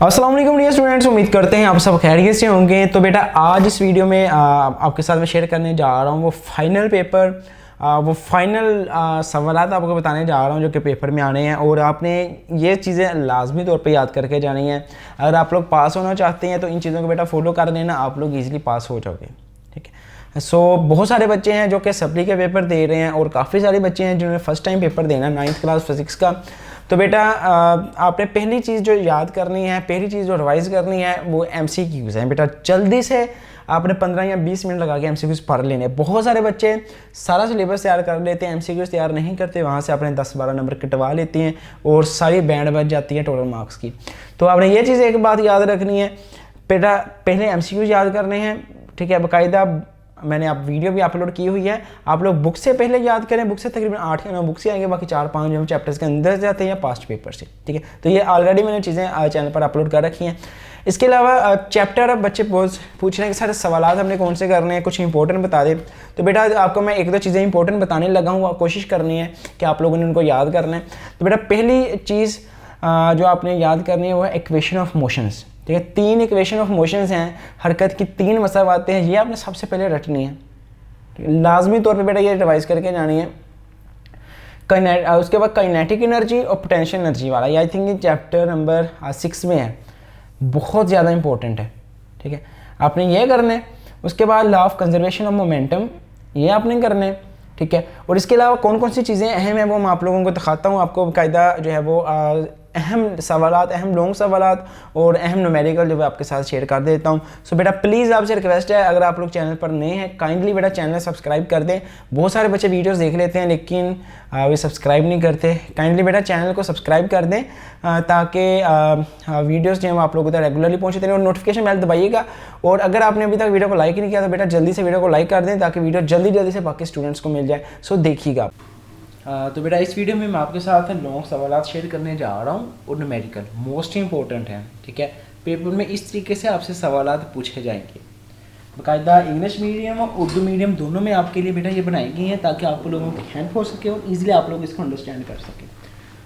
अस्सलाम वालेकुम dear students, उम्मीद करते हैं आप सब खैरियत से होंगे। तो बेटा आज इस वीडियो में आपके साथ मैं शेयर करने जा रहा हूँ वो फाइनल पेपर, वो फाइनल सवालात आपको बताने जा रहा हूँ जो कि पेपर में आने हैं। और आपने ये चीज़ें लाजमी तौर पे याद करके जानी है। अगर आप लोग पास होना चाहते हैं तो इन चीज़ों को बेटा फॉलो कर लेना, आप लोग ईजिली पास हो जाओगे। ठीक है। बहुत सारे बच्चे हैं जो कि सप्ली के पेपर दे रहे हैं और काफ़ी सारे बच्चे हैं जिन्होंने फ़र्स्ट टाइम पेपर देना 9th क्लास फिज़िक्स का। तो बेटा आपने पहली चीज़ जो याद करनी है, पहली चीज़ जो रिवाइज़ करनी है वो MCQs हैं। बेटा जल्दी से आपने 15 या 20 मिनट लगा के MCQs पढ़ लेने। बहुत सारे बच्चे सारा सिलेबस तैयार कर लेते हैं, MCQs तैयार नहीं करते, वहाँ से अपने 10-12 नंबर कटवा लेते हैं और सारी बैंड बच जाती है टोटल मार्क्स की। तो आपने ये चीज़ एक बात याद रखनी है बेटा, पहले MCQs याद करने हैं। ठीक है, बाकायदा मैंने आप वीडियो भी अपलोड की हुई है, आप लोग बुक से पहले याद करें। बुक से तकरीबन 8 या 9 बुक से आएंगे, बाकी 4-5 जो चैप्टर्स के अंदर जाते हैं या पास्ट पेपर से। ठीक है, तो ये ऑलरेडी मैंने चीज़ें चैनल पर अपलोड कर रखी हैं। इसके अलावा चैप्टर अब बच्चे पूछ रहे हैं कि सारे सवाल हमने कौन से करने हैं, कुछ इंपॉर्टेंट बता दें। तो बेटा आपको मैं 1-2 चीज़ें इंपॉर्टेंट बताने लगा हूँ, कोशिश करनी है कि आप लोगों ने उनको याद करना है। तो बेटा पहली चीज़ जो आपने याद करनी है वो है इक्वेशन ऑफ मोशंस। ठीक है, 3 इक्वेशन ऑफ मोशंस हैं, हरकत की 3 मसावातें हैं, ये आपने सबसे पहले रटनी है। लाजमी तौर पे बेटा ये रिवाइज करके जानी है। उसके बाद काइनेटिक एनर्जी और पोटेंशियल एनर्जी वाला, ये आई थिंक ये चैप्टर नंबर 6 में है, बहुत ज़्यादा इंपॉर्टेंट है। ठीक है, आपने ये करना है। उसके बाद law of conservation of momentum, ये आपने करना है। ठीक है, और इसके अलावा कौन कौन सी चीज़ें अहम हैं वो मैं आप लोगों को दिखाता हूँ। आपको बाकायदा जो है वो अहम सवालात, अहम लॉन्ग सवालात और अहम न्यूमेरिकल जो मैं आपके साथ शेयर कर देता हूँ। सो बेटा प्लीज़ आपसे रिक्वेस्ट है, अगर आप लोग चैनल पर नए हैं काइंडली बेटा चैनल सब्सक्राइब कर दें। बहुत सारे बच्चे वीडियोस देख लेते हैं लेकिन वे सब्सक्राइब नहीं करते। काइंडली बेटा चैनल को सब्सक्राइब कर दें ताकि वीडियोस जो हैं आप लोगों तक रेगुलरली पहुँचते रहें। और नोटिफिकेशन बेल दबाइएगा। और अगर आपने अभी तक वीडियो को लाइक नहीं किया तो बेटा जल्दी से वीडियो को लाइक कर दें ताकि वीडियो जल्दी से बाकी स्टूडेंट्स को मिल जाए। सो देखिएगा। तो बेटा इस वीडियो में मैं आपके साथ लॉन्ग सवालात शेयर करने जा रहा हूँ और न्यूमेरिकल मोस्ट इंपॉर्टेंट है। ठीक है, पेपर में इस तरीके से आपसे सवालात पूछे जाएंगे। बाकायदा इंग्लिश मीडियम और उर्दू मीडियम दोनों में आपके लिए बेटा ये बनाई गई हैं ताकि आप लोगों की हेल्प हो सके और ईजिली आप लोग इसको अंडरस्टैंड कर सकें।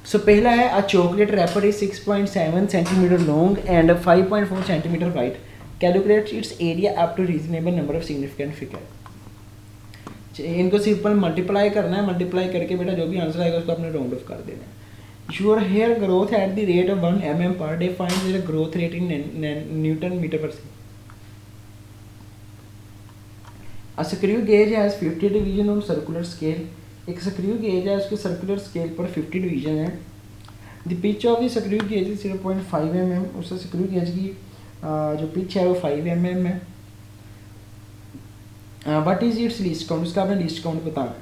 सो पहला है a chocolate wrapper is 6.7 centimetre long and 5.4 centimetre wide, calculate its area up to reasonable number of significant figure. इनको सिंपल मल्टीप्लाई करना है, मल्टीप्लाई करके बेटा जो भी आंसर आएगा उसको आपने राउंड ऑफ कर देना है। Your hair growth at the rate of 1 mm per day, find their growth rate in newton metre per second. A screw gauge has 50 division on circular scale, एक स्क्रू गेज है उसके circular scale पर 50 division है। The pitch of the screw gauge is 0.5 mm, उस screw gauge की जो pitch है वो 5 mm है। What is its least count, उसका आपने लीस्ट काउंट बताना है।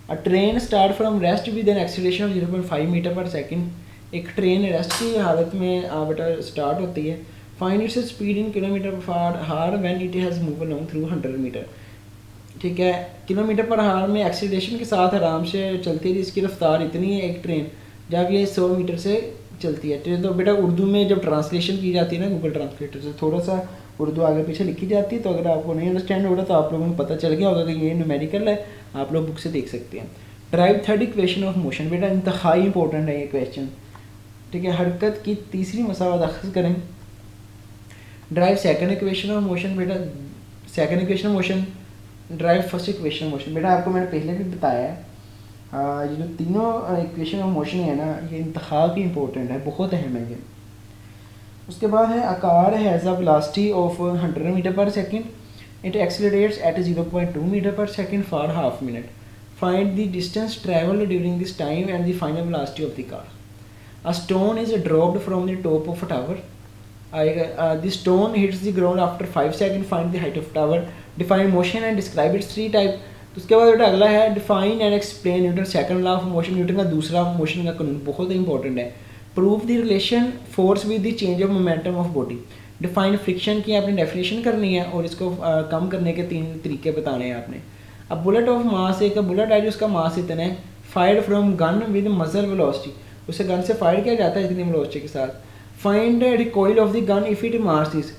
A train start from rest with an acceleration of 0.5 metre per second, एक ट्रेन रेस्ट की हालत में बेटा स्टार्ट होती है। Find its speed in kilometre per hour when it has move along through 100 metre. ठीक है, किलोमीटर पर हार में एक्सीलरेशन के साथ आराम से चलती है, इसकी रफ्तार इतनी है एक ट्रेन जब ये 100 मीटर से चलती है। तो बेटा उर्दू में जब ट्रांसलेशन की जाती है ना गूगल ट्रांसलेटर से, थोड़ा सा उर्दू आगे पीछे लिखी जाती है, तो अगर आपको नहीं अंडरस्टैंड हो रहा तो आप लोगों को पता चल गया होगा कि ये न्यूमेरिकल है, आप लोग बुक से देख सकते हैं। Drive third equation of motion, बेटा इंतहाई इंपॉर्टेंट है ये क्वेश्चन। ठीक है, हरकत की तीसरी मसावत अखज़ करें। Drive second equation of motion, बेटा second equation of motion drive first equation of motion. बेटा आपको मैंने पहले भी बताया है ये जो तीनों इक्वेशन ऑफ मोशन है ना ये इंतहाई इंपॉर्टेंट है, बहुत अहम है ये। उसके बाद है a car has a velocity of 100 metre per second, it accelerates at 0.2 metre per second for half minute. Find the distance traveled during this time and the final velocity of the car. A stone is dropped from the top of a tower. The stone hits the ground after 5 seconds. Find the height of tower. Define motion and describe its 3 type. तो उसके बाद अगला है define and explain Newton second law of motion, Newton का दूसरा motion का कानून, बहुत इंपॉर्टेंट है। Prove the relation force with the change of momentum of body. Define friction की आपने डेफिनेशन करनी है और इसको कम करने के 3 तरीके बताने हैं आपने। अब बुलेट ऑफ मास, एक बुलेट है जो उसका मास इतना है, फायर्ड फ्रॉम गन विद मजर वेलोसिटी, उसे गन से फायर किया जाता है इतनी वेलोसिटी के साथ। Find recoil of the gun if it mass is,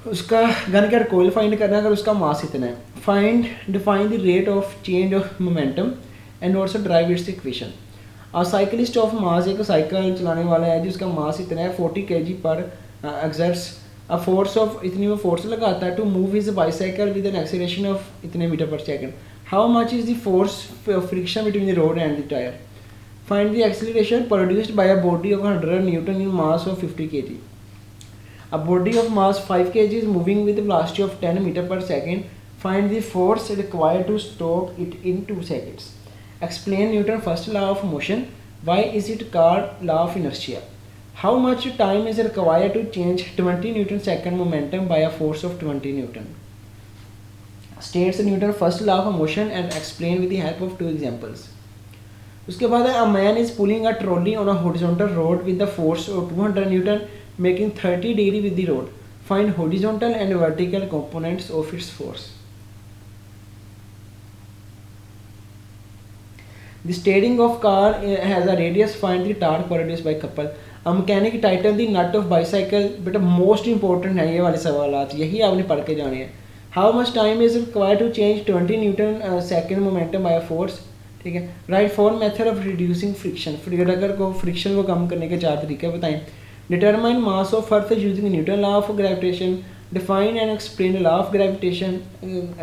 उसका गन का रिकॉइल फाइंड करना है अगर उसका मास इतना है। Find define the rate of change of momentum and also drive it's equation. Cyclist of mass, एक साइकिल चलाने वाला है जिसका मास इतना है 40 kg पर एक्सर्ट्स अ फोर्स ऑफ, इतनी वो फोर्स लगाता है to move his bicycle with an acceleration of इतने metre per second. How much is the force friction between the road and the tyre. Find the acceleration produced by a body of 100 newton in mass of 50 kg। A body of mass 5 kg is moving with a velocity of 10 meter per second. Find the force required to stop it in 2 seconds. Explain Newton's first law of motion. Why is it called law of inertia? How much time is required to change 20 Newton second momentum by a force of 20 Newton? States Newton's first law of motion and explain with the help of 2 examples. उसके बाद a man is pulling a trolley on a horizontal road with the force of 200 Newton making 30 degree with the road. Find horizontal and vertical components of its force. The steering of car has a radius. Find the torque produced by couple. A mechanic tighten the nut of bicycle. बेटा most important है ये वाले सवालात, यही आपने पढ़ के जाने हैं। How much time is required to change 20 Newton second momentum by a force? ठीक है। Write 4 method of reducing friction. Friction को कम करने के 4 तरीके बताएं। Determine mass of earth using Newton law of gravitation. Define and explain the law of gravitation.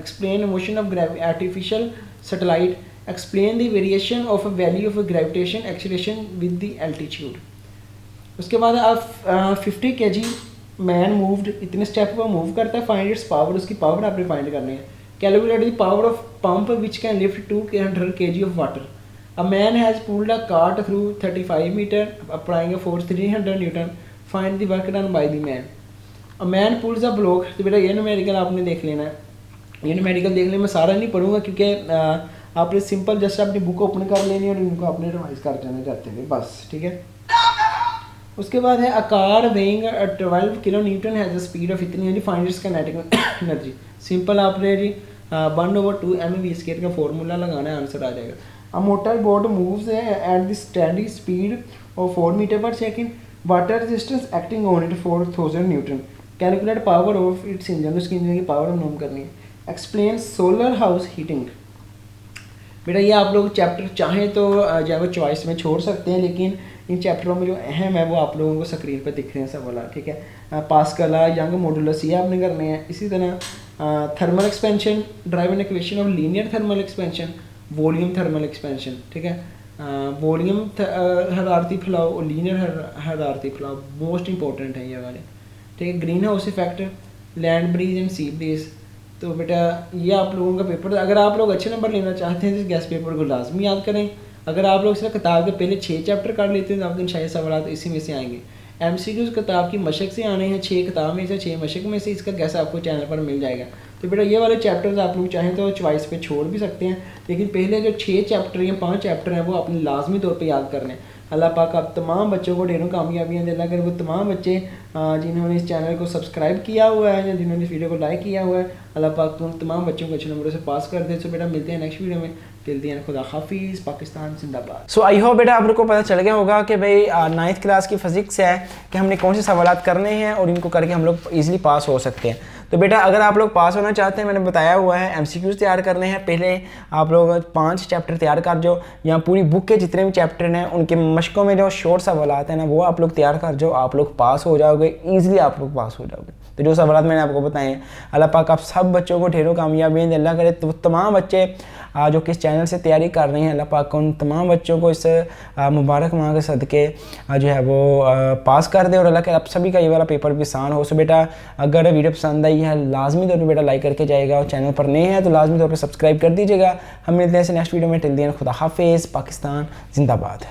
Explain the motion of artificial satellite. Explain the variation of a value of a gravitation acceleration with the altitude. उसके बाद आप 50 kg man moved, इतने step पर move करता है, find it's power, उसकी power आपने find करनी है। Calculate the power of pump which can lift 200 kg of water. A man has pulled a cart through 35 meter, applying a force 300 Newton. Find the work done by the man. A man pulls a block. तो बेटा ये numerical आपने देख लेना है, ये numerical देख लेना, मैं सारा नहीं पढ़ूंगा क्योंकि आपने सिंपल जस्ट अपनी बुक ओपन कर लेनी है और इनको आपने रिवाइज कर जाना जाते हुए बस, ठीक है। उसके बाद है a car weighing 12 kilo newton has a speed of इतनी, find its kinetic energy. Simple आपने जी 1/2 mv² का फॉर्मूला लगाना है, आंसर आ जाएगा। A motorboat moves at the steady speed of 4 meter per second. Water resistance acting on it 4000 Newton. Calculate power of its engine. उसकी engine की power हम नोम करनी है। Explain solar house heating. बेटा ये आप लोग चैप्टर चाहें तो जो है चॉइस में छोड़ सकते हैं, लेकिन इन चैप्टरों में जो अहम है वो आप लोगों को स्क्रीन पर दिख रहे हैं सब वाला, ठीक है। पास्कल, यंग मॉडुलस ये आपने करने हैं। इसी तरह thermal expansion, drive an equation of linear thermal expansion, volume thermal expansion, ठीक है। वॉल्यूम हरारती फैलाव और लीनियर हरारती फैलाव मोस्ट इंपॉर्टेंट है ये वाले, ठीक है। Green house effect, land breeze and sea breeze. तो बेटा ये आप लोगों का पेपर, अगर आप लोग अच्छे नंबर लेना चाहते हैं तो इस गैस पेपर को लाजमी याद करें। अगर आप लोग सिर्फ किताब के पहले 6 चैप्टर कर लेते हैं तो आपके शायद सवाल इसी में से आएंगे। MCQs किताब की मशक से आने हैं, 6 किताब में से 6 मशक में से इसका गैस आपको चैनल पर मिल जाएगा। तो बेटा ये वाले चैप्टर्स आप लोग चाहें तो चॉइस पे छोड़ भी सकते हैं, लेकिन पहले जो 6 चैप्टर या 5 चैप्टर हैं वो आपने लाजमी तौर पे याद करने हैं। अल्लाह पाक आप तमाम बच्चों को ढेरों कामयाबियाँ दे। अल्लाह करे वो तमाम बच्चे जिन्होंने इस चैनल को सब्सक्राइब किया हुआ है या जिन्होंने इस वीडियो को लाइक किया हुआ है, अल्लाह पाक तुम तमाम बच्चों को अच्छे नंबरों से पास कर दे। सो बेटा मिलते हैं नेक्स्ट वीडियो में। टिल देन खुदा हाफिज़, पाकिस्तान जिंदाबाद। सो आई होप बेटा आप लोग को पता चल गया होगा कि भाई 9th क्लास की फिजिक्स है कि हमने कौन से सवालात करने हैं और इनको करके हम लोग ईजिली पास हो सकते हैं। तो बेटा अगर आप लोग पास होना चाहते हैं, मैंने बताया हुआ है MCQs तैयार करने हैं। पहले आप लोग 5 चैप्टर तैयार कर जो, या पूरी बुक के जितने भी चैप्टर हैं उनके मशकों में जो शॉर्ट सवालात हैं ना वो आप लोग तैयार कर जो, आप लोग पास हो जाओगे, ईजिली आप लोग पास हो जाओगे। तो जो सवालात मैंने आपको बताए हैं, अल्लाह पाक आप सब बच्चों को ढेरों कामयाबी दे। अल्लाह करे तो तमाम बच्चे जो किस चैनल से तैयारी कर रहे हैं, अल्लाह पाक उन तमाम बच्चों को इस मुबारक माह के सदके जो है वो पास कर दे और अल्लाह के आप सभी का ये वाला पेपर भी आसान हो। सो बेटा अगर वीडियो पसंद आई है लाजमी तौर पर बेटा लाइक करके जाएगा, और चैनल पर नए हैं तो लाजमी तौर पर सब्सक्राइब कर दीजिएगा। हम मिलते हैं नेक्स्ट वीडियो में। टिल देन खुदा हाफिज़, पाकिस्तान जिंदाबाद।